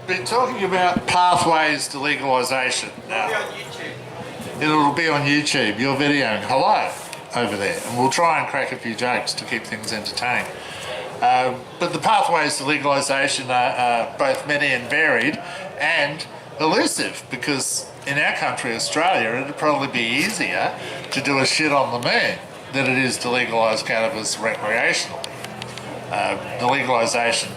been talking about pathways to legalisation. Now, it'll be on YouTube. You're videoing. Hello over there, and we'll try and crack a few jokes to keep things entertaining. But the pathways to legalisation are both many and varied and elusive, because in our country, Australia, it'd probably be easier to do a shit on the moon than it is to legalise cannabis recreationally. The legalisation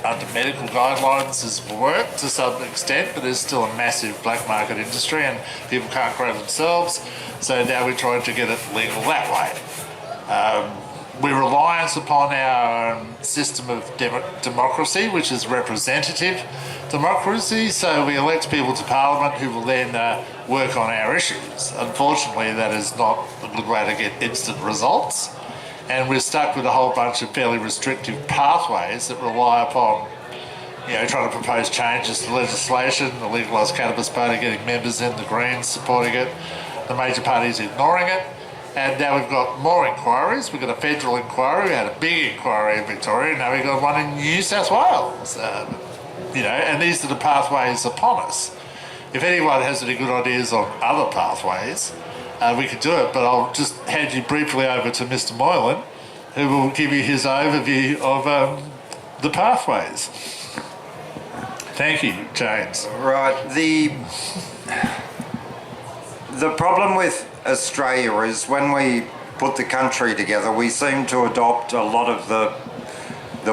under medical guidelines has worked to some extent, but there's still a massive black market industry and people can't grow themselves, so now we're trying to get it legal that way. We're reliant upon our system of democracy, which is representative democracy, so we elect people to Parliament who will then work on our issues. Unfortunately, that is not a good way to get instant results, and we're stuck with a whole bunch of fairly restrictive pathways that rely upon, trying to propose changes to legislation, the Legalised Cannabis Party getting members in, the Greens supporting it, the major parties ignoring it. And now we've got more inquiries. We've got a federal inquiry. We had a big inquiry in Victoria. Now we've got one in New South Wales. And these are the pathways upon us. If anyone has any good ideas on other pathways, we could do it. But I'll just hand you briefly over to Mr. Moylan, who will give you his overview of the pathways. Thank you, James. Right. The problem with Australia is when we put the country together, we seem to adopt a lot of the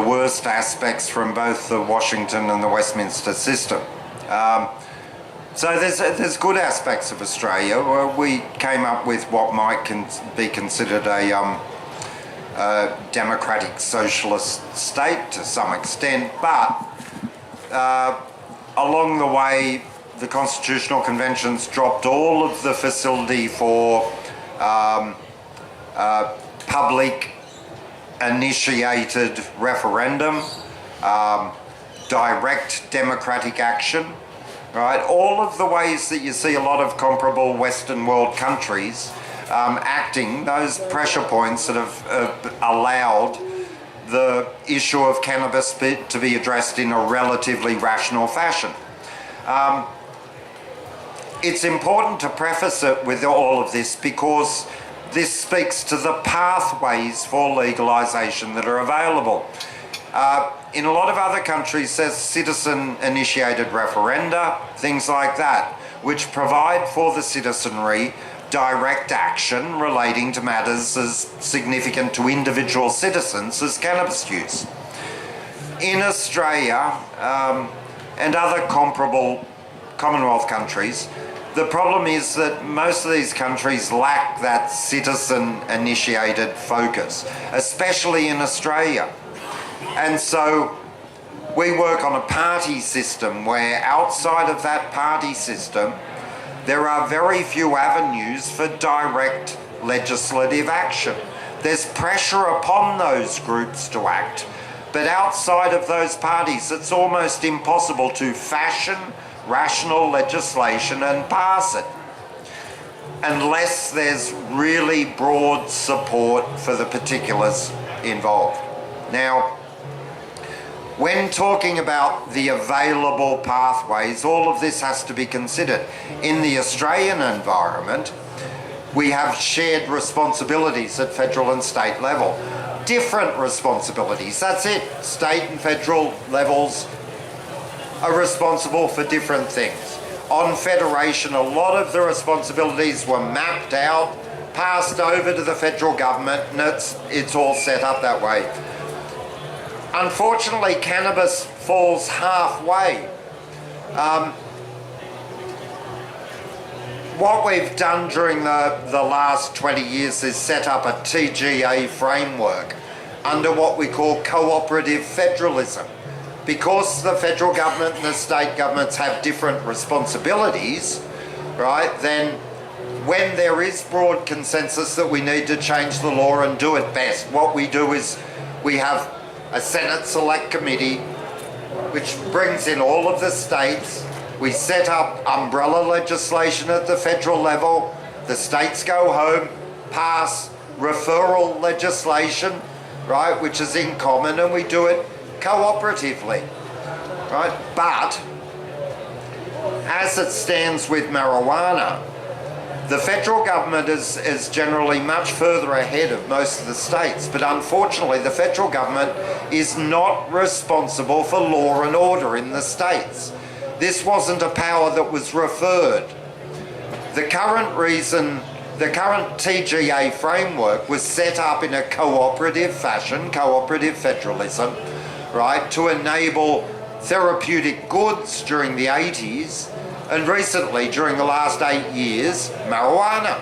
worst aspects from both the Washington and the Westminster system. So there's good aspects of Australia. We came up with what might be considered a democratic socialist state to some extent, but along the way, the Constitutional Convention's dropped all of the facility for public initiated referendum, direct democratic action, right? All of the ways that you see a lot of comparable Western world countries acting, those pressure points that have allowed the issue of cannabis to be addressed in a relatively rational fashion. It's important to preface it with all of this because this speaks to the pathways for legalisation that are available. In a lot of other countries, there's citizen-initiated referenda, things like that, which provide for the citizenry direct action relating to matters as significant to individual citizens as cannabis use. In Australia and other comparable Commonwealth countries, the problem is that most of these countries lack that citizen-initiated focus, especially in Australia. And so we work on a party system where outside of that party system, there are very few avenues for direct legislative action. There's pressure upon those groups to act, but outside of those parties, it's almost impossible to fashion rational legislation and pass it unless there's really broad support for the particulars involved. Now, when talking about the available pathways, all of this has to be considered. In the Australian environment, we have shared responsibilities at federal and state level. Different responsibilities, that's it. State and federal levels are responsible for different things. On federation, a lot of the responsibilities were mapped out, passed over to the federal government, and it's all set up that way. Unfortunately, cannabis falls halfway. What we've done during the last 20 years is set up a TGA framework under what we call cooperative federalism. Because the federal government and the state governments have different responsibilities, right, then when there is broad consensus that we need to change the law and do it best, what we do is we have a Senate Select Committee which brings in all of the states. We set up umbrella legislation at the federal level. The states go home, pass referral legislation, right, which is in common, and we do it cooperatively, right? But as it stands with marijuana, the federal government is generally much further ahead of most of the states, but unfortunately the federal government is not responsible for law and order in the states. This wasn't a power that was referred. The current TGA framework was set up in a cooperative fashion, cooperative federalism, right, to enable therapeutic goods during the 80s, and recently, during the last 8 years, marijuana,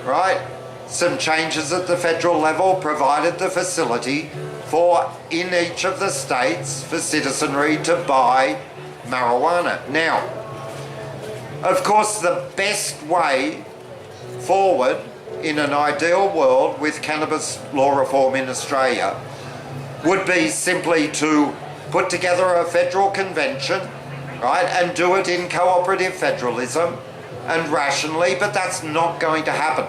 right? Some changes at the federal level provided the facility for, in each of the states, for citizenry to buy marijuana. Now, of course, the best way forward in an ideal world with cannabis law reform in Australia would be simply to put together a federal convention, right, and do it in cooperative federalism and rationally, but that's not going to happen.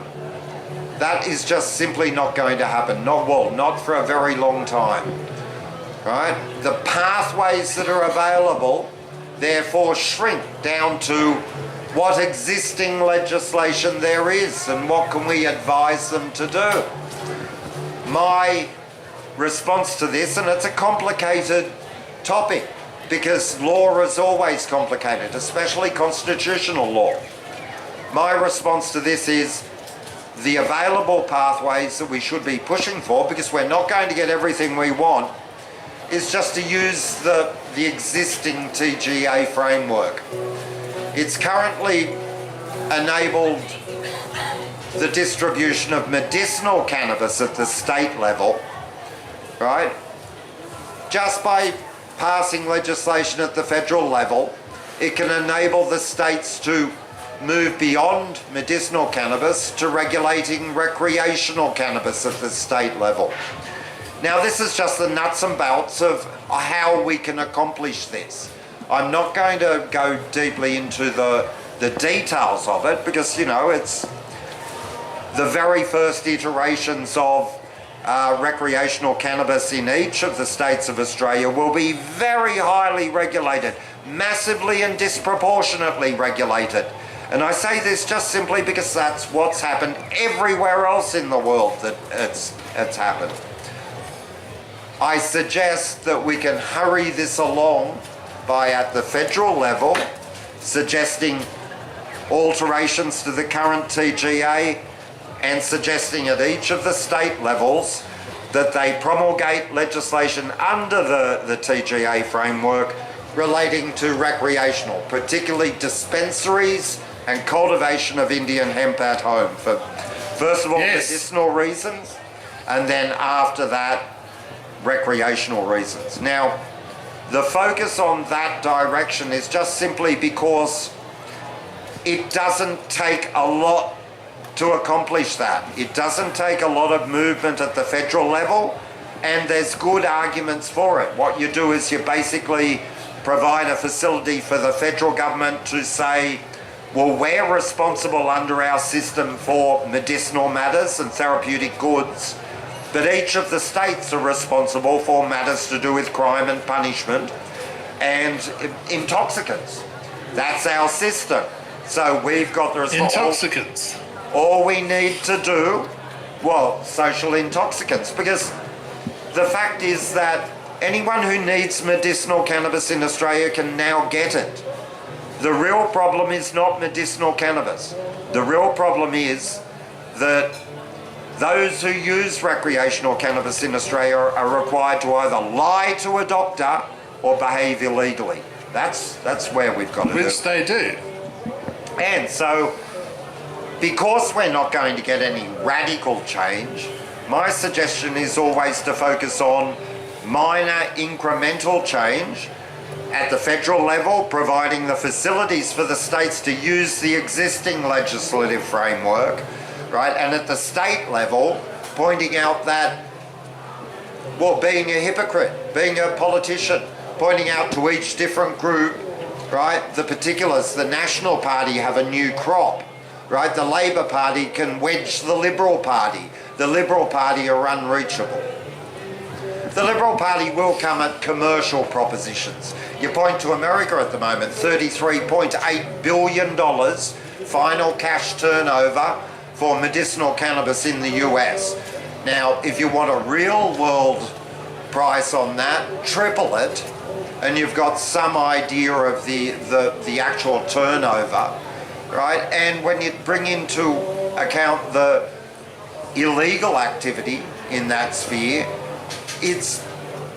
That is just simply not going to happen. Not for a very long time, right? The pathways that are available therefore shrink down to what existing legislation there is and what can we advise them to do. My response to this, and it's a complicated topic because law is always complicated, especially constitutional law. My response to this is the available pathways that we should be pushing for, because we're not going to get everything we want, is just to use the existing TGA framework. It's currently enabled the distribution of medicinal cannabis at the state level, right? Just by passing legislation at the federal level, it can enable the states to move beyond medicinal cannabis to regulating recreational cannabis at the state level. Now, this is just the nuts and bolts of how we can accomplish this. I'm not going to go deeply into the details of it because, you know, it's the very first iterations of recreational cannabis in each of the states of Australia will be very highly regulated, massively and disproportionately regulated. And I say this just simply because that's what's happened everywhere else in the world that it's happened. I suggest that we can hurry this along by, at the federal level, suggesting alterations to the current TGA and suggesting at each of the state levels that they promulgate legislation under the TGA framework relating to recreational, particularly dispensaries and cultivation of Indian hemp at home for, first of all, medicinal reasons, and then after that, recreational reasons. Now, the focus on that direction is just simply because it doesn't take a lot to accomplish that. It doesn't take a lot of movement at the federal level, and there's good arguments for it. What you do is you basically provide a facility for the federal government to say, well, we're responsible under our system for medicinal matters and therapeutic goods, but each of the states are responsible for matters to do with crime and punishment and intoxicants. That's our system. So we've got the responsibility. Intoxicants. All we need to do, well, social intoxicants, because the fact is that anyone who needs medicinal cannabis in Australia can now get it. The real problem is not medicinal cannabis. The real problem is that those who use recreational cannabis in Australia are required to either lie to a doctor or behave illegally. That's where we've got to do. Which they do. And so, because we're not going to get any radical change, my suggestion is always to focus on minor incremental change at the federal level, providing the facilities for the states to use the existing legislative framework, right? And at the state level, pointing out that, well, being a hypocrite, being a politician, pointing out to each different group, right, the particulars. The National Party have a new crop, right? The Labor Party can wedge the Liberal Party. The Liberal Party are unreachable. The Liberal Party will come at commercial propositions. You point to America at the moment, $33.8 billion final cash turnover for medicinal cannabis in the US. Now, if you want a real world price on that, triple it, and you've got some idea of the actual turnover, right? And when you bring into account the illegal activity in that sphere, it's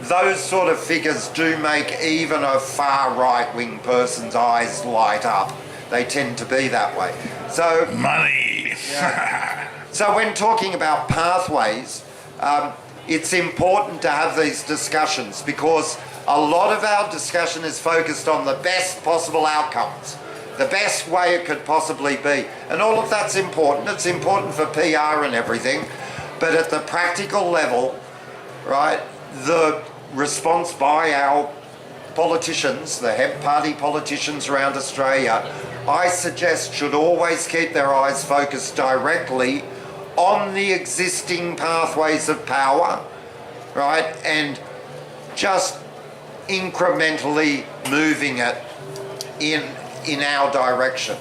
those sort of figures do make even a far right-wing person's eyes light up. They tend to be that way. So money. Yeah. So when talking about pathways, it's important to have these discussions because a lot of our discussion is focused on the best possible outcomes, the best way it could possibly be. And all of that's important. It's important for PR and everything. But at the practical level, right, the response by our politicians, the hemp party politicians around Australia, I suggest should always keep their eyes focused directly on the existing pathways of power, right, and just incrementally moving it in our direction.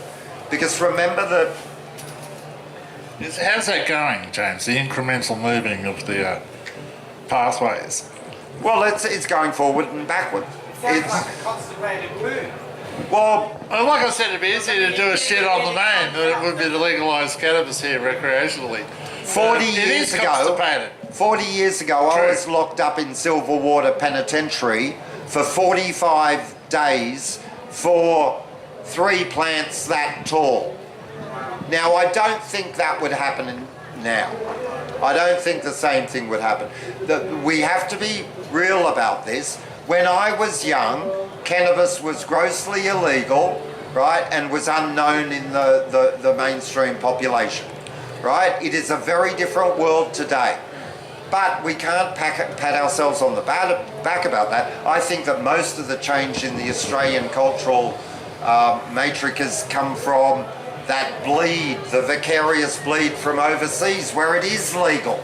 Because remember that... How's that going, James, the incremental moving of the pathways? Well, it's going forward and backward. Sounds like a constipated poo. Well, like I said, it'd be easier to do a shit on the name than it would be to legalise cannabis here recreationally. 40 years ago, I was locked up in Silverwater Penitentiary for 45 days for 3 plants that tall. Now, I don't think that would happen now. I don't think the same thing would happen. We have to be real about this. When I was young, cannabis was grossly illegal, right, and was unknown in the mainstream population, right? It is a very different world today. But we can't pat ourselves on the back about that. I think that most of the change in the Australian cultural matrix has come from that bleed, the vicarious bleed from overseas where it is legal.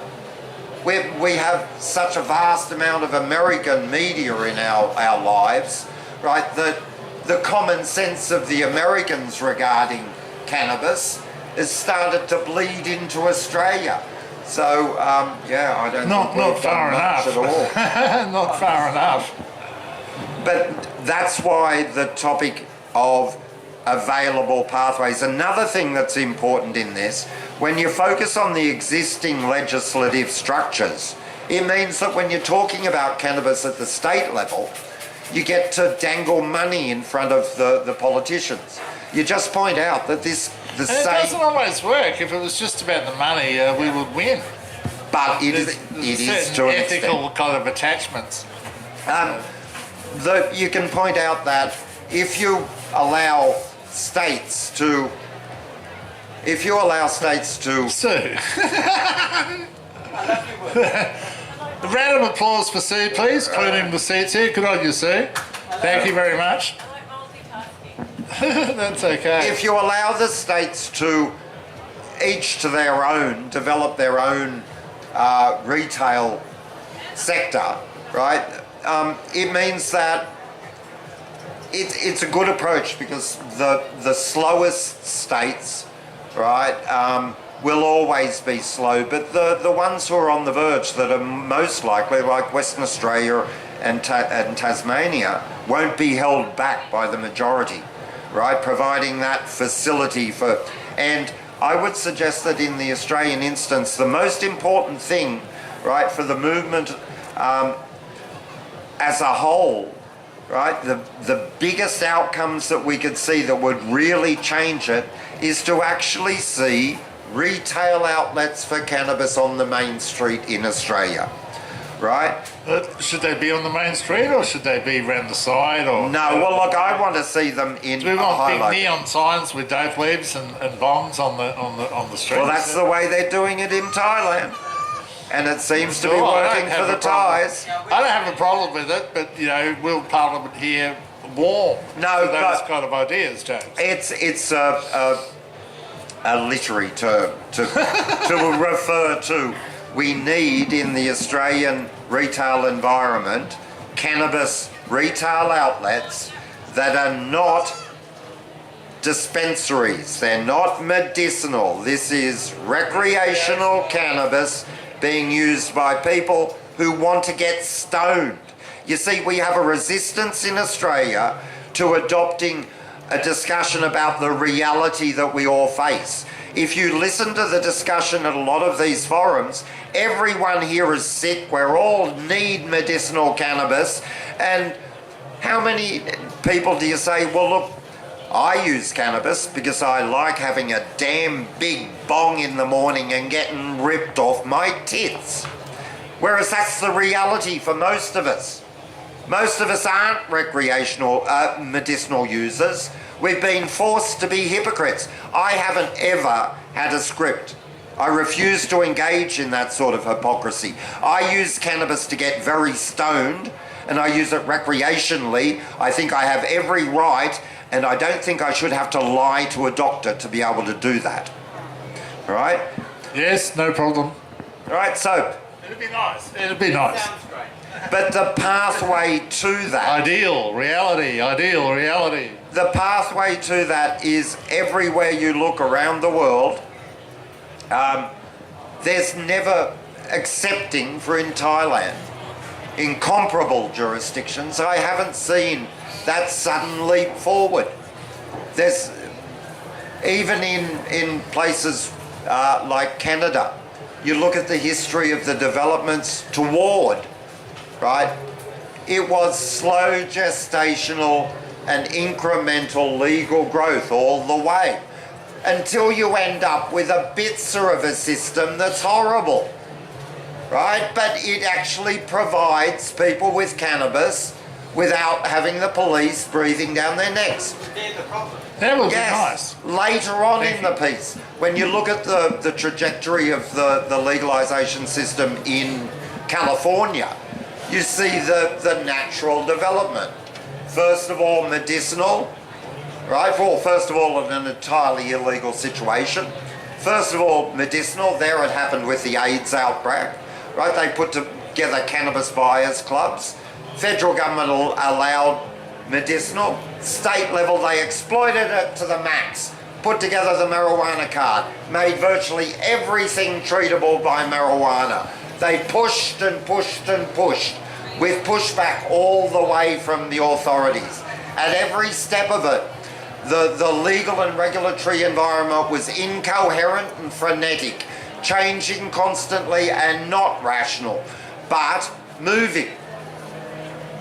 We have such a vast amount of American media in our lives, right, that the common sense of the Americans regarding cannabis has started to bleed into Australia. So, yeah, I don't think we've done much at all. Not far enough. But that's why the topic of available pathways. Another thing that's important in this, when you focus on the existing legislative structures, it means that when you're talking about cannabis at the state level, you get to dangle money in front of the politicians. You just point out that it doesn't always work. If it was just about the money, we would win. But it is to an ethical extent. kind of attachments. You can point out that if you allow states to Sue. A round of applause for Sue, please. Cleaning the seats here. Good on you, Sue. Thank you very much. That's okay. If you allow the states to each to their own develop their own retail sector, right? It means that it's a good approach because the slowest states, right, will always be slow, but the ones who are on the verge that are most likely, like Western Australia and Tasmania, won't be held back by the majority, right, providing that facility for... And I would suggest that in the Australian instance, the most important thing, right, for the movement as a whole, right, the biggest outcomes that we could see that would really change it is to actually see retail outlets for cannabis on the main street in Australia, right? Should they be on the main street or should they be around the side? Or no, well, look, I want to see them in. Do we want big neon signs with dope leaves and bongs on the street? Well, that's the way they're doing it in Thailand, and it seems to be working for the Thais. I don't have a problem with it, but will Parliament here warm to those kind of ideas, James? It's a literary term to refer to we need in the Australian retail environment cannabis retail outlets that are not dispensaries. They're not medicinal. This is recreational cannabis being used by people who want to get stoned. You see, we have a resistance in Australia to adopting a discussion about the reality that we all face. If you listen to the discussion at a lot of these forums, everyone here is sick. We all need medicinal cannabis. And how many people do you say, well, look, I use cannabis because I like having a damn big bong in the morning and getting ripped off my tits. Whereas that's the reality for most of us. Most of us aren't recreational medicinal users. We've been forced to be hypocrites. I haven't ever had a script. I refuse to engage in that sort of hypocrisy. I use cannabis to get very stoned, and I use it recreationally. I think I have every right, and I don't think I should have to lie to a doctor to be able to do that. All right? Yes, no problem. All right, so... It'd be nice. It'd be nice. Sounds great. But the pathway to that... Ideal reality. The pathway to that is everywhere you look around the world, there's never accepting for in Thailand. In comparable jurisdictions, I haven't seen that sudden leap forward. There's, even in places like Canada, you look at the history of the developments toward, right? It was slow gestational and incremental legal growth all the way until you end up with a bitzer of a system that's horrible, right? But it actually provides people with cannabis without having the police breathing down their necks. They're the problem. That would Yes, be nice. later on in the piece, when you look at the trajectory of the legalisation system in California, you see the natural development. First of all, medicinal, right? Well, first of all, in an entirely illegal situation. First of all, medicinal. There it happened with the AIDS outbreak, right? They put together cannabis buyers clubs. Federal government allowed medicinal. State level, they exploited it to the max. Put together the marijuana card. Made virtually everything treatable by marijuana. They pushed and pushed and pushed, with pushback all the way from the authorities. At every step of it, the legal and regulatory environment was incoherent and frenetic, changing constantly and not rational, but moving,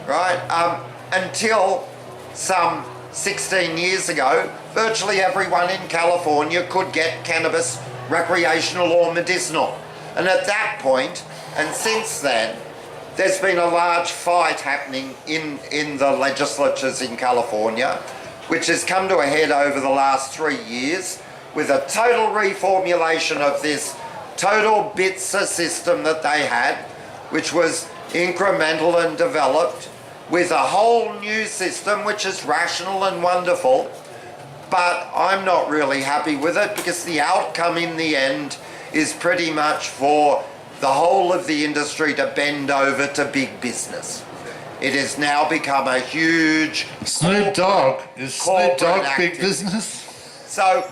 right? Until some 16 years ago, virtually everyone in California could get cannabis recreational or medicinal. And at that point, and since then, there's been a large fight happening in the legislatures in California, which has come to a head over the last 3 years with a total reformulation of this total BITSA system that they had, which was incremental and developed, with a whole new system which is rational and wonderful. But I'm not really happy with it because the outcome in the end is pretty much for the whole of the industry to bend over to big business. It has now become a huge Snoop Dogg. Is Snoop Dogg big activity. business? So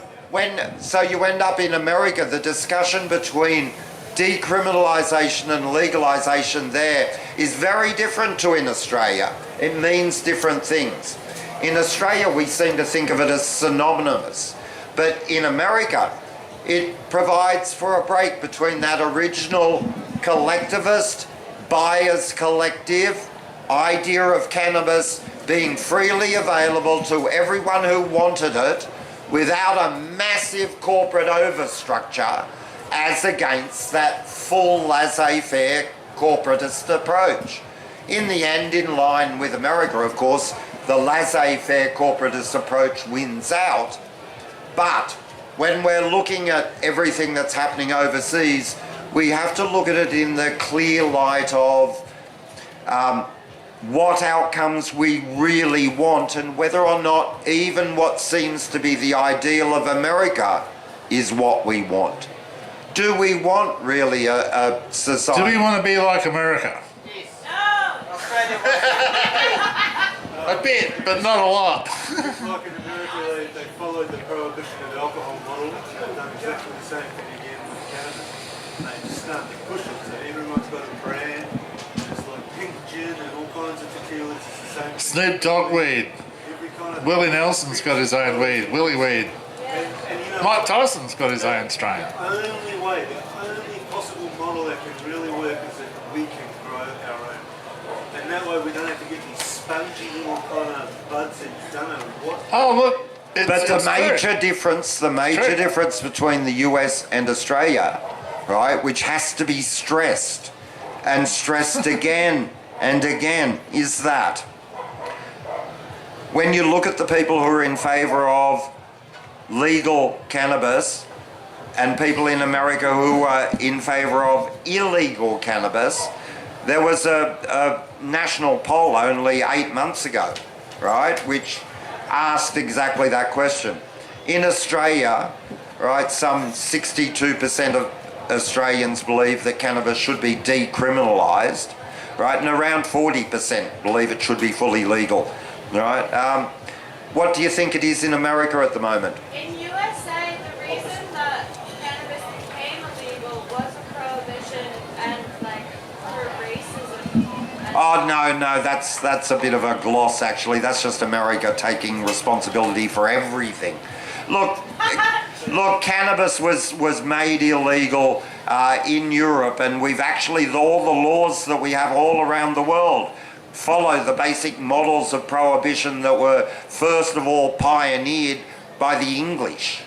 you end up in America, the discussion between decriminalisation and legalisation there is very different to in Australia. It means different things. In Australia, we seem to think of it as synonymous, but in America, it provides for a break between that original collectivist, buyers collective idea of cannabis being freely available to everyone who wanted it without a massive corporate overstructure, as against that full laissez-faire corporatist approach. In the end, in line with America, of course, the laissez-faire corporatist approach wins out. But when we're looking at everything that's happening overseas, we have to look at it in the clear light of what outcomes we really want and whether or not even what seems to be the ideal of America is what we want. do we want really a society? Do we want to be like America? Australia A bit, but not a lot. Like in America, they followed the prohibition of alcohol model. They've done exactly the same thing again with cannabis. They just started to push it, so everyone's got a brand. It's like pink gin and all kinds of tequilas. It's the same thing. Snoop Dogg weed. Every kind of Willie Nelson's got his own weed. Willie weed. and you know, Mike Tyson's got his own strain. the only way, the only possible model that can really work is that we can grow our own. And that way we don't have to get these spongy little kind of buds that you don't know what. Oh look, But the it's major true. difference, True. difference between the US and Australia, right, which has to be stressed and stressed again and again, is that when you look at the people who are in favour of legal cannabis and people in America who are in favour of illegal cannabis, there was a national poll only 8 months ago, right, which asked exactly that question. In Australia, right, some 62% of Australians believe that cannabis should be decriminalised, right, and around 40% believe it should be fully legal, right? What do you think it is in America at the moment? In USA, the reason that cannabis became illegal was a prohibition and like for racism. Oh no, that's a bit of a gloss actually. That's just America taking responsibility for everything. Look, cannabis was made illegal in Europe, and we've actually all the laws that we have all around the world follow the basic models of prohibition that were first of all pioneered by the English,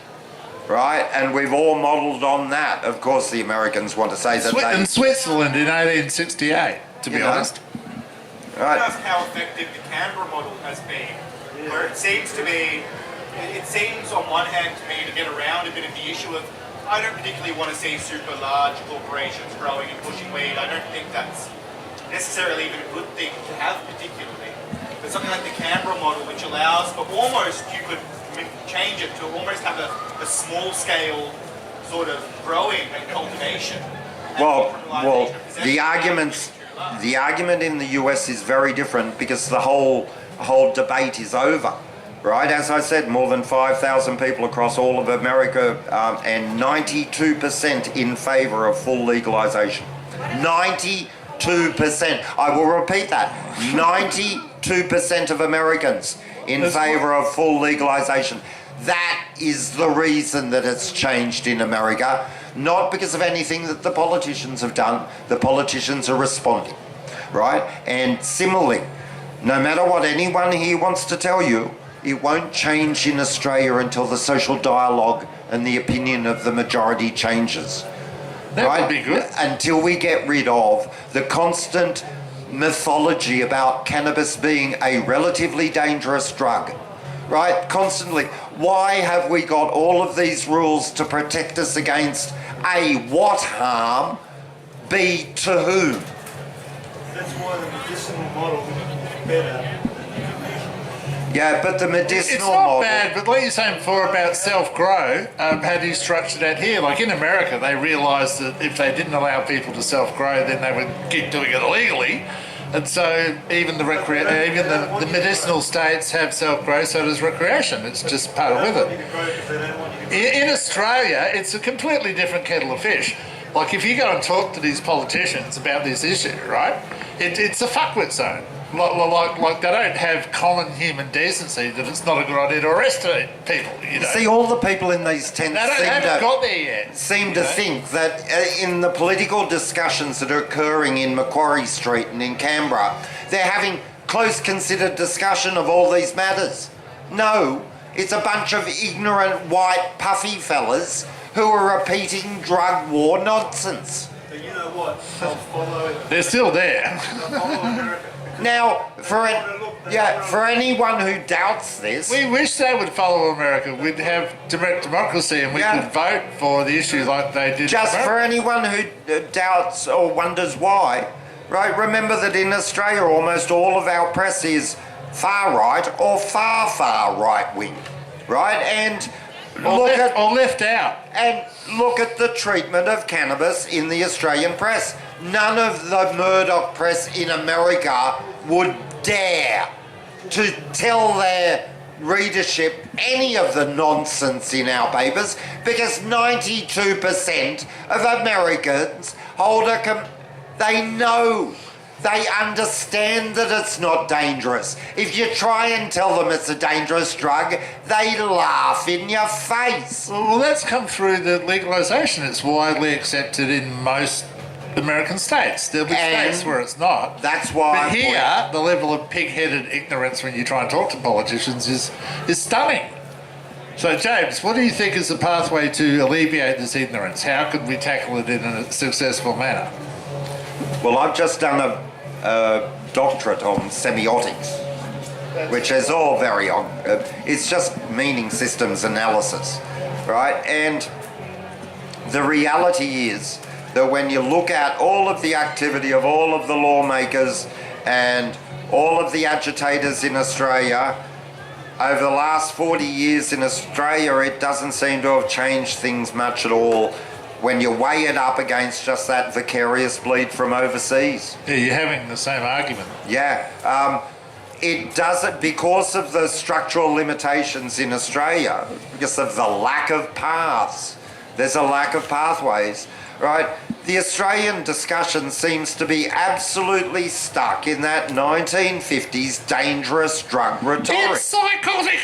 right? And we've all modelled on that. Of course, the Americans want to say that In Switzerland in 1868, to be You know? honest. right? Just how effective the Canberra model has been, where it seems to be, it seems on one hand to me to get around a bit of the issue of, I don't particularly want to see super large corporations growing and pushing weed. I don't think that's necessarily even a good thing to have particularly. But something like the Canberra model, which allows for almost, you could change it to almost have a small scale sort of growing and cultivation. And Well, decriminalisation of possession. the argument in the US is very different because the whole debate is over, right? As I said, more than 5,000 people across all of America, and 92% in favour of full legalisation. 92%. I will repeat that. 92% of Americans in favour of full legalisation. That is the reason that it's changed in America, not because of anything that the politicians have done. The politicians are responding, right? And similarly, no matter what anyone here wants to tell you, it won't change in Australia until the social dialogue and the opinion of the majority changes. That right? would be good. Until we get rid of the constant mythology about cannabis being a relatively dangerous drug, right? Constantly. Why have we got all of these rules to protect us against A, what harm, B, to whom? That's why the medicinal model is better. Yeah, but the It's medicinal not model... bad, but like you were saying before about self-grow, how do you structure that here? Like in America, they realised that if they didn't allow people to self-grow, then they would keep doing it illegally. And so even the medicinal states have self-grow, so does recreation. It's just part of They don't want it. you to grow because they don't want you to In Australia, it's a completely different kettle of fish. Like if you go and talk to these politicians about this issue, right? It's a fuckwit zone. Like they don't have common human decency that it's not a good idea to arrest people. You know, See, all the people in these tents they haven't got there yet. seem to think that in the political discussions that are occurring in Macquarie Street and in Canberra, they're having close considered discussion of all these matters. No, it's a bunch of ignorant white puffy fellas who are repeating drug war nonsense. But you know what? They'll follow. They're still there. They'll follow America. Now, for anyone who doubts this, We wish they would follow America. We'd have direct democracy and we Yeah. could vote for the issues like they did. just in for America. anyone who doubts or wonders why, right, remember that in Australia almost all of our press is far right or far right wing, right? And or left out. And look at the treatment of cannabis in the Australian press. None of the Murdoch press in America would dare to tell their readership any of the nonsense in our papers, because 92% of Americans hold they know, they understand that it's not dangerous. If you try and tell them it's a dangerous drug, they laugh in your face. Well, that's come through the legalisation. It's widely accepted in most American states. There'll be states where it's not. That's why. But here, the level of pig-headed ignorance when you try and talk to politicians is stunning. So, James, what do you think is the pathway to alleviate this ignorance? How could we tackle it in a successful manner? Well, I've just done a doctorate on semiotics, which is all very it's just meaning systems analysis, right? And the reality is that when you look at all of the activity of all of the lawmakers and all of the agitators in Australia, over the last 40 years in Australia, it doesn't seem to have changed things much at all when you weigh it up against just that vicarious bleed from overseas. Yeah, you're having the same argument. Yeah. It doesn't, because of the structural limitations in Australia, because of the lack of paths. There's a lack of pathways. Right, the Australian discussion seems to be absolutely stuck in that 1950s dangerous drug rhetoric. It's psychotic.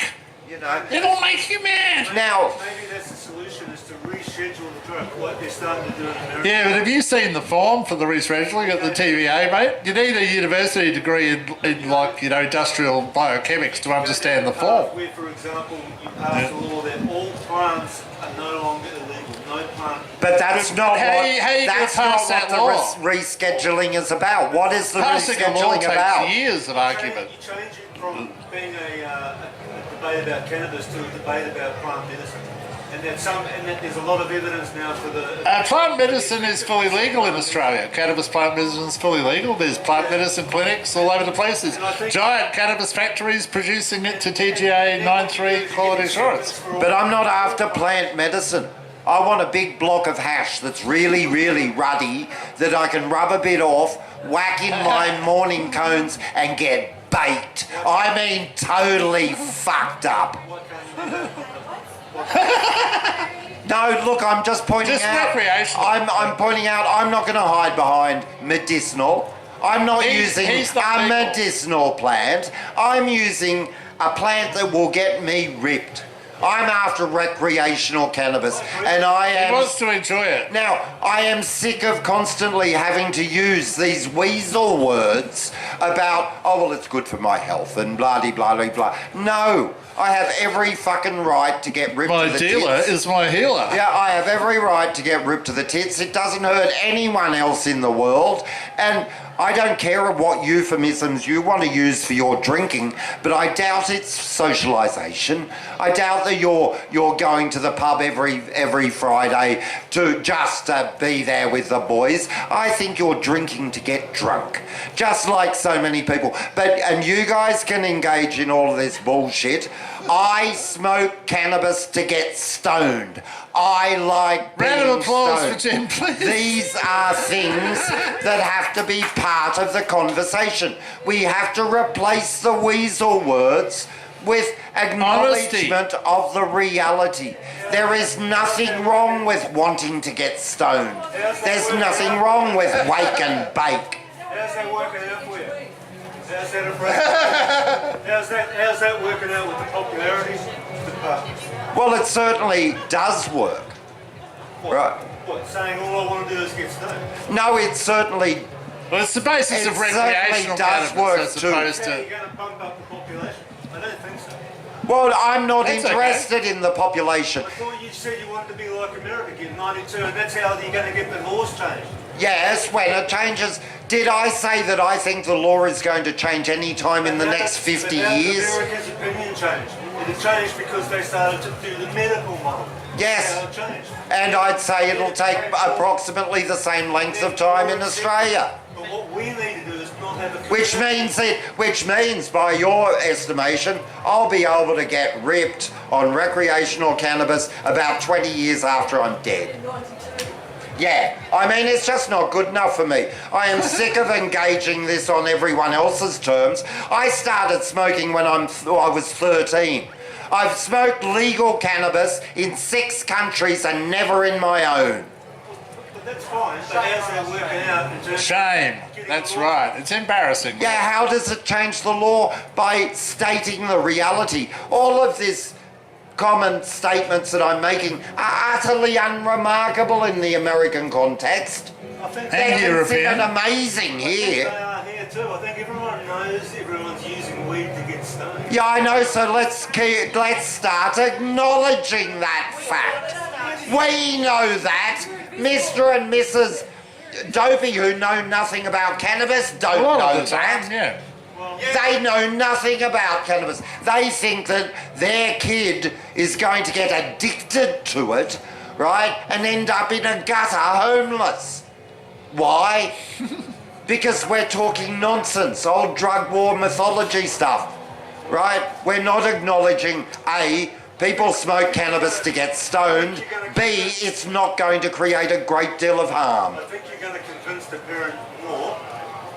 You know, it'll make you mad. Now, maybe that's the solution, is to reschedule the drug, like they're starting to do in America. Yeah, but have you seen the form for the rescheduling at the TVA, mate? You need a university degree in like, you know, industrial biochemics to understand the form. Where, for example, you pass a law that all plants are no longer illegal. No plant. But that's not how what, you that's not pass what that law? the rescheduling is about. What is the Passing a law rescheduling takes about? years of argument. You change it from being a debate about cannabis to a debate about plant medicine. And that there's a lot of evidence now for the... Plant medicine is fully legal in Australia. Cannabis plant medicine is fully legal. There's plant medicine clinics all over the place. There's giant cannabis factories producing it to TGA 9.3 quality assurance. But I'm not after plant medicine. I want a big block of hash that's really, really ruddy that I can rub a bit off, whack in my morning cones and get baked. I mean, totally fucked up. No, look, I'm just pointing Just out. recreational. I'm pointing out. I'm not going to hide behind medicinal. I'm not using a medicinal plant. I'm using a plant that will get me ripped. I'm after recreational cannabis, and I am... He wants to enjoy it. Now, I am sick of constantly having to use these weasel words about, oh, well, it's good for my health, and blah-de-blah-de-blah. No, I have every fucking right to get ripped to the tits. My dealer is my healer. Yeah, I have every right to get ripped to the tits. It doesn't hurt anyone else in the world, and I don't care what euphemisms you want to use for your drinking, but I doubt it's socialisation. I doubt that you're going to the pub every Friday to just be there with the boys. I think you're drinking to get drunk, just like so many people. And you guys can engage in all of this bullshit. I smoke cannabis to get stoned. I like being Round of applause stoned. for Jen, please. These are things that have to be part of the conversation. We have to replace the weasel words with acknowledgement of the reality. There is nothing wrong with wanting to get stoned. There's nothing wrong with wake and bake. How's that working out for you? How's that working out with the popularity department? Well, it certainly does work. Right. What, saying all I want to do is get stoned? No, it certainly... Well, it's the basis It of recreational certainly does cannabis work as too. opposed How are to... you going to bump up the population? I don't think so. Well, I'm not That's interested in the population. I thought you said you wanted to be like America, get 92, and that's how you're going to get the laws changed. Yes, when it changes. Did I say that I think the law is going to change any time in the next 50 years? America's opinion changed. It changed because they started to do the medical model. Yes. That's how it changed. And I'd say it'll take approximately the same length of time in Australia. But what we need to do is not have a Which means, by your estimation, I'll be able to get ripped on recreational cannabis about 20 years after I'm dead. Yeah, I mean, it's just not good enough for me. I am sick of engaging this on everyone else's terms. I started smoking when I was 13. I've smoked legal cannabis in 6 countries and never in my own. But that's fine, but how's that working out in terms of Shame. getting That's the law? right. It's embarrassing. Yeah, how does it change the law? By stating the reality. All of this common statements that I'm making are utterly unremarkable in the American context. I think And They're European. considered amazing they here. are here too. I think everyone knows everyone's using weed to get stoned. Yeah, I know, so let's start acknowledging that fact. We know that. Mr. and Mrs. Dopey, who know nothing about cannabis, A don't lot know of the that. time, yeah. They know nothing about cannabis. They think that their kid is going to get addicted to it, right, and end up in a gutter homeless. Why? Because we're talking nonsense, old drug war mythology stuff, right? We're not acknowledging, A, people smoke cannabis to get stoned, B, it's not going to create a great deal of harm. I think you're going to convince the parent more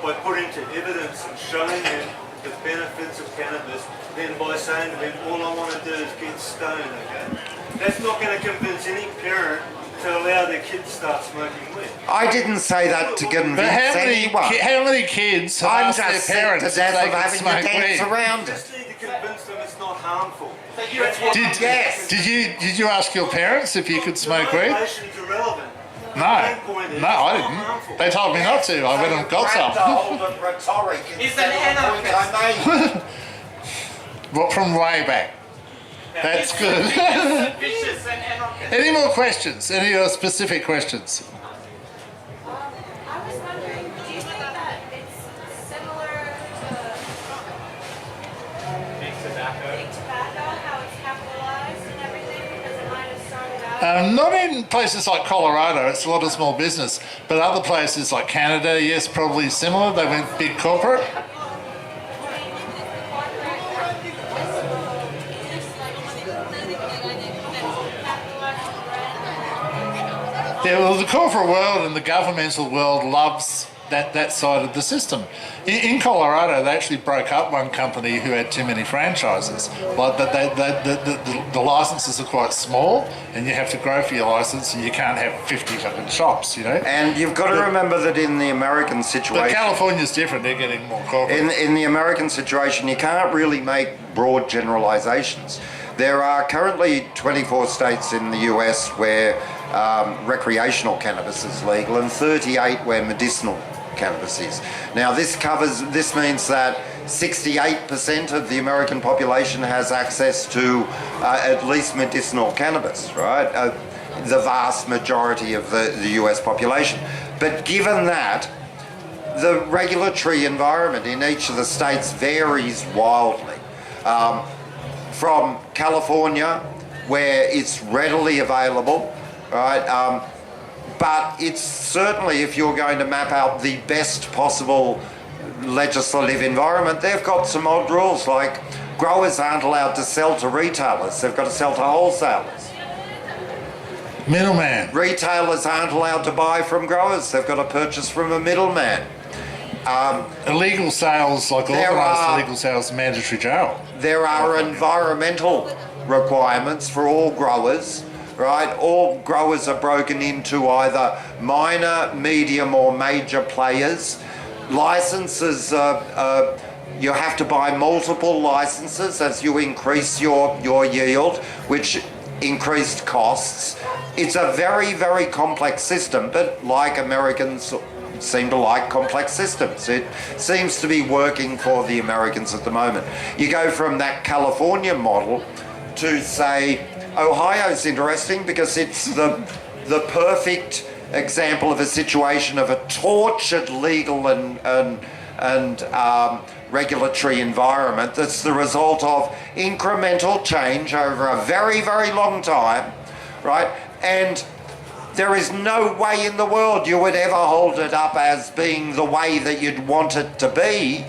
by putting to evidence and showing them the benefits of cannabis than by saying to them, all I want to do is get stoned, okay? That's not going to convince any parent to allow their kids to start smoking weed. I didn't say that to But convince anyone. how many kids have I'm asked their just sick to parents if death they of can having to smoke dance weed? around You it. just need to convince them it's not harmful. Yes. Did you ask your parents if you could smoke weed? Motivation's irrelevant. No, The main point is no, I it's not didn't. harmful. They told me not to. I went and got Grabbed a some. hold of rhetoric He's instead an of the point I made. What, from way back? That's good. Vicious and anarchist. Any more questions? Any other specific questions? I was wondering, do you think that it's similar to big tobacco, how it's capitalized and everything, because it might have started out? Not in places like Colorado, it's a lot of small business, but other places like Canada, yes, probably similar. They went big corporate. Yeah, well, the corporate world and the governmental world loves that side of the system. In Colorado, they actually broke up one company who had too many franchises. Like the licenses are quite small, and you have to grow for your license, and you can't have 50 fucking shops, you know. And you've got to remember that in the American But situation, California's different; they're getting more corporate. in the American situation, you can't really make broad generalizations. There are currently 24 states in the US where recreational cannabis is legal, and 38 where medicinal cannabis is. Now this means that 68% of the American population has access to at least medicinal cannabis, right? The vast majority of the US population. But given that, the regulatory environment in each of the states varies wildly. From California, where it's readily available, right? But it's certainly, if you're going to map out the best possible legislative environment, they've got some odd rules, like growers aren't allowed to sell to retailers, they've got to sell to wholesalers. Middleman. Retailers aren't allowed to buy from growers, they've got to purchase from a middleman. Illegal sales, like There organised are- illegal sales, mandatory jail. There are environmental requirements for all growers, right? All growers are broken into either minor, medium or major players. Licenses, you have to buy multiple licenses as you increase your yield, which increased costs. It's a very, very complex system, but like Americans seem to like complex systems. It seems to be working for the Americans at the moment. You go from that California model to, say, Ohio's interesting because it's the perfect example of a situation of a tortured legal and regulatory environment that's the result of incremental change over a very, very long time, right? And There is no way in the world you would ever hold it up as being the way that you'd want it to be.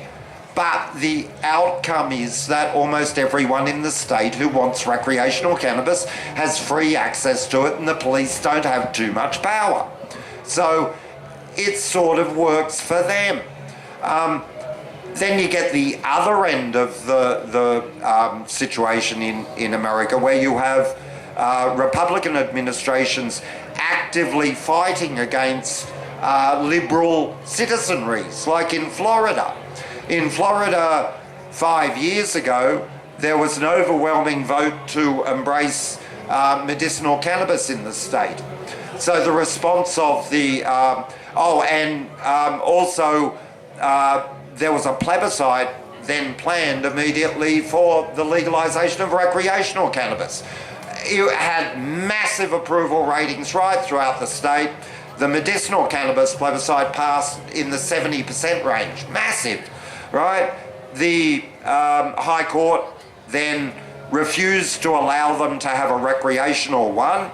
But the outcome is that almost everyone in the state who wants recreational cannabis has free access to it, and the police don't have too much power. So it sort of works for them. Then you get the other end of the situation in America, where you have Republican administrations actively fighting against liberal citizenries, like in Florida. In Florida 5 years ago, there was an overwhelming vote to embrace medicinal cannabis in the state. So the response of the, there was a plebiscite then planned immediately for the legalisation of recreational cannabis. It had massive approval ratings right throughout the state. The medicinal cannabis plebiscite passed in the 70% range. Massive, right? The High Court then refused to allow them to have a recreational one,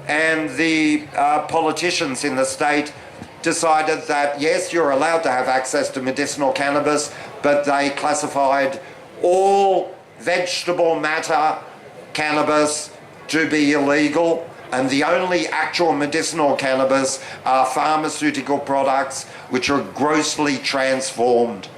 and the politicians in the state decided that yes, you're allowed to have access to medicinal cannabis, but they classified all vegetable matter cannabis to be illegal, and the only actual medicinal cannabis are pharmaceutical products which are grossly transformed,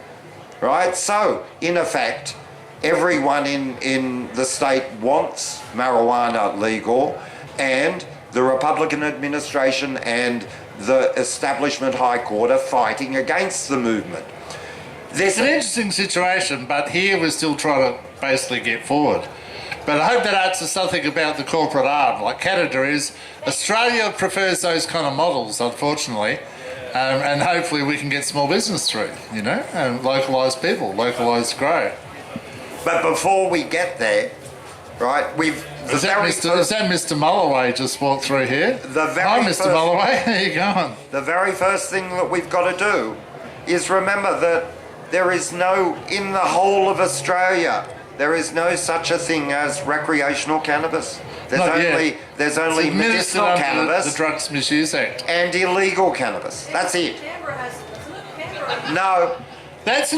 right? So, in effect, everyone in the state wants marijuana legal, and the Republican administration and the establishment High Court are fighting against the movement. It's an interesting situation, but here we're still trying to basically get forward. But I hope that answers something about the corporate arm, like Canada is. Australia prefers those kind of models, unfortunately, and hopefully we can get small business through, you know, and localised people, localised grow. But before we get there, right, Is that Mr. Mulloway just walked through here? Hi, Mr. Mulloway, how you going? The very first thing that we've got to do is remember that there is no, in the whole of Australia, there is no such a thing as recreational cannabis. There's only medicinal cannabis, the Drugs Misuse Act, and illegal cannabis. That's it. No. That's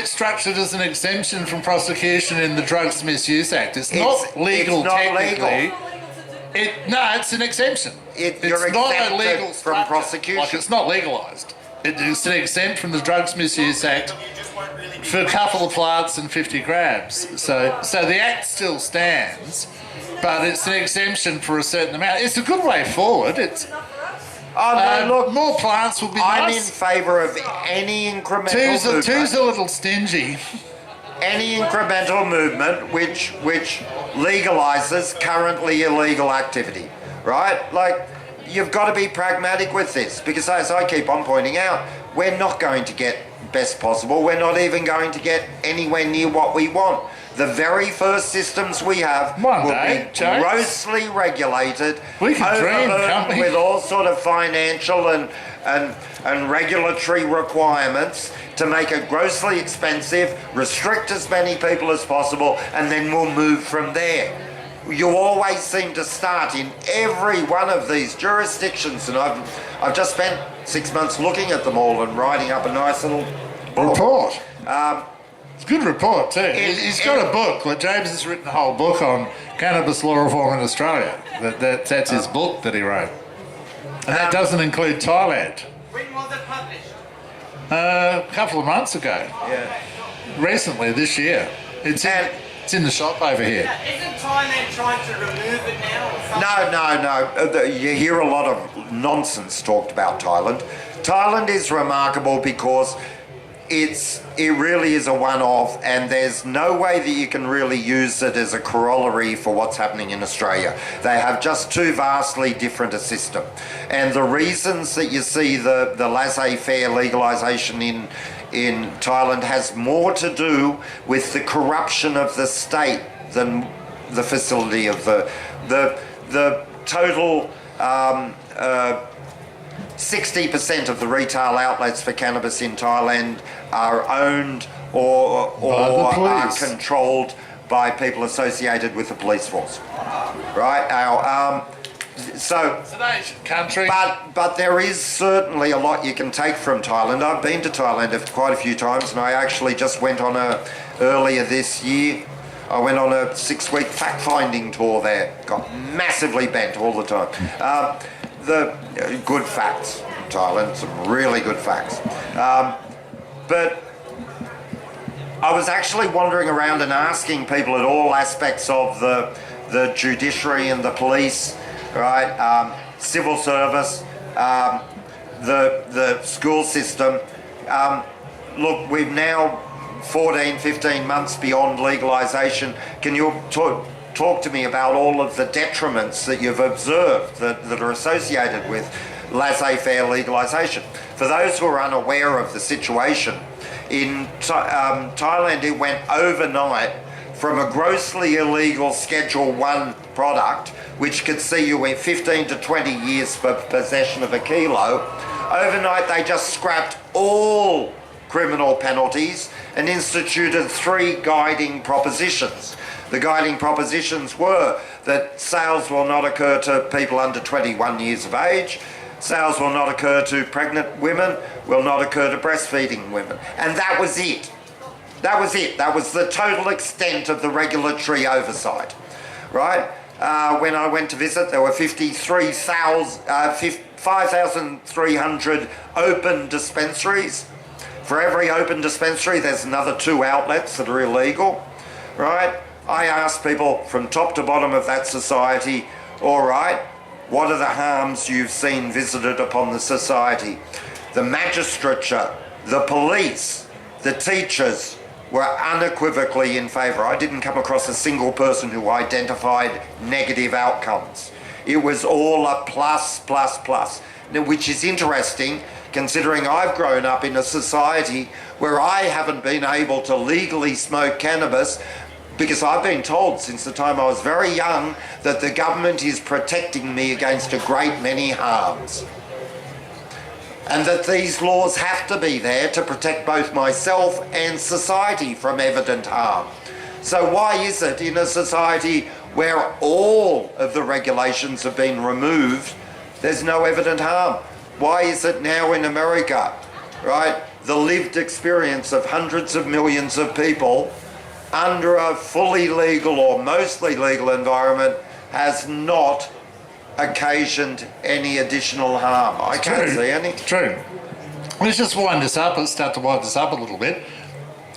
structured as an exemption from prosecution in the Drugs Misuse Act. It's not legal technically. It's an exemption. You're not a legal exempted from prosecution. Like, it's not legalised. It's an exempt from the Drugs Misuse Act for a couple of plants and 50 grams. So the Act still stands, but it's an exemption for a certain amount. It's a good way forward. Look, more plants will be nice. I'm in favour of any incremental movement. Two's a little stingy. Any incremental movement which legalises currently illegal activity, right? Like, you've got to be pragmatic with this, because as I keep on pointing out, we're not going to get best possible. We're not even going to get anywhere near what we want. The very first systems we have will be grossly regulated, we can dream, can't we? With all sort of financial and regulatory requirements to make it grossly expensive, restrict as many people as possible, and then we'll move from there. You always seem to start in every one of these jurisdictions, and I've just spent 6 months looking at them all and writing up a nice little book. Report. It's a good report too. He's got a book. Like James has written a whole book on cannabis law reform in Australia. That's his book that he wrote, and that doesn't include Thailand. When was it published? A couple of months ago. Yeah. Recently, this year. It's in the shop over here. Isn't Thailand trying to remove it now or something? No. You hear a lot of nonsense talked about Thailand. Thailand is remarkable because it really is a one-off, and there's no way that you can really use it as a corollary for what's happening in Australia. They have just too vastly different a system. And the reasons that you see the laissez-faire legalisation in Thailand has more to do with the corruption of the state than the facility of the total 60% of the retail outlets for cannabis in Thailand are owned or are controlled by people associated with the police force. Right? So, It's an Asian country. but there is certainly a lot you can take from Thailand. I've been to Thailand quite a few times, and I actually just went on earlier this year. I went on a 6-week fact-finding tour there. Got massively bent all the time. The good facts from Thailand, some really good facts. But I was actually wandering around and asking people at all aspects of the judiciary and the police, right? Civil service, the school system. Look, we've now 14, 15 months beyond legalisation. Can you talk to me about all of the detriments that you've observed that are associated with laissez-faire legalisation? For those who are unaware of the situation, in Thailand it went overnight from a grossly illegal Schedule 1 product, which could see you in 15 to 20 years for possession of a kilo. Overnight they just scrapped all criminal penalties and instituted 3 guiding propositions. The guiding propositions were that sales will not occur to people under 21 years of age, sales will not occur to pregnant women, will not occur to breastfeeding women. And that was it. That was it. That was the total extent of the regulatory oversight, right? When I went to visit, there were 5,300 open dispensaries. For every open dispensary, there's another 2 outlets that are illegal, right? I asked people from top to bottom of that society, all right, what are the harms you've seen visited upon the society? The magistrature, the police, the teachers were unequivocally in favour. I didn't come across a single person who identified negative outcomes. It was all a plus, plus, plus, which is interesting considering I've grown up in a society where I haven't been able to legally smoke cannabis because I've been told since the time I was very young that the government is protecting me against a great many harms. And that these laws have to be there to protect both myself and society from evident harm. So why is it in a society where all of the regulations have been removed, there's no evident harm? Why is it now in America, right? The lived experience of hundreds of millions of people under a fully legal or mostly legal environment has not occasioned any additional harm. I can't see any. True. Let's just wind this up. Let's start to wind this up a little bit.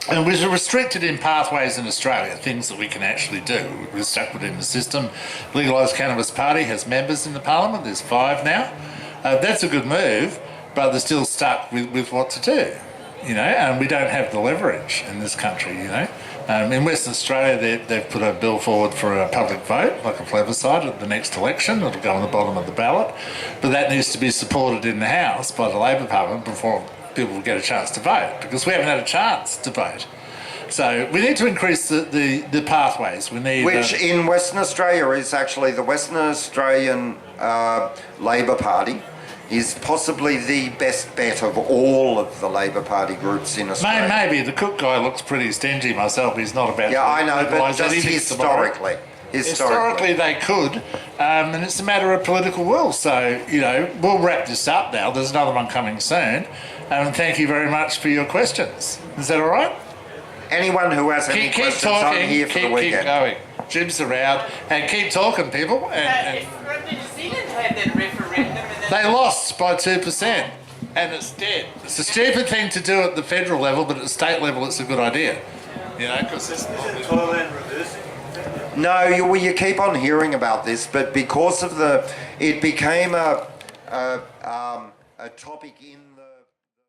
And we're restricted in pathways in Australia, things that we can actually do. We're stuck within the system. Legalised Cannabis Party has members in the parliament. There's 5 now. That's a good move, but they're still stuck with what to do, you know, and we don't have the leverage in this country, you know. In Western Australia, they've put a bill forward for a public vote, like a plebiscite at the next election. It'll go on the bottom of the ballot, but that needs to be supported in the House by the Labor Parliament before people will get a chance to vote, because we haven't had a chance to vote. So we need to increase the pathways. We need which in Western Australia is actually the Western Australian Labor Party is possibly the best bet of all of the Labor Party groups in Australia. Maybe the Cook guy looks pretty stingy myself. He's not about. Yeah, I know, but legalise just anything historically. Historically, they could, and it's a matter of political will. So, you know, we'll wrap this up now. There's another one coming soon, and thank you very much for your questions. Is that all right? Anyone who has any Keep questions, talking. I'm here for the Keep weekend. going. Jim's around, and keep talking, people. And If New Zealand had that referendum and then they lost by 2%, and it's dead. It's a stupid thing to do at the federal level, but at the state level, it's a good idea. You know, because it's Isn't Thailand reversing? No, you keep on hearing about this, but because of it became a topic in the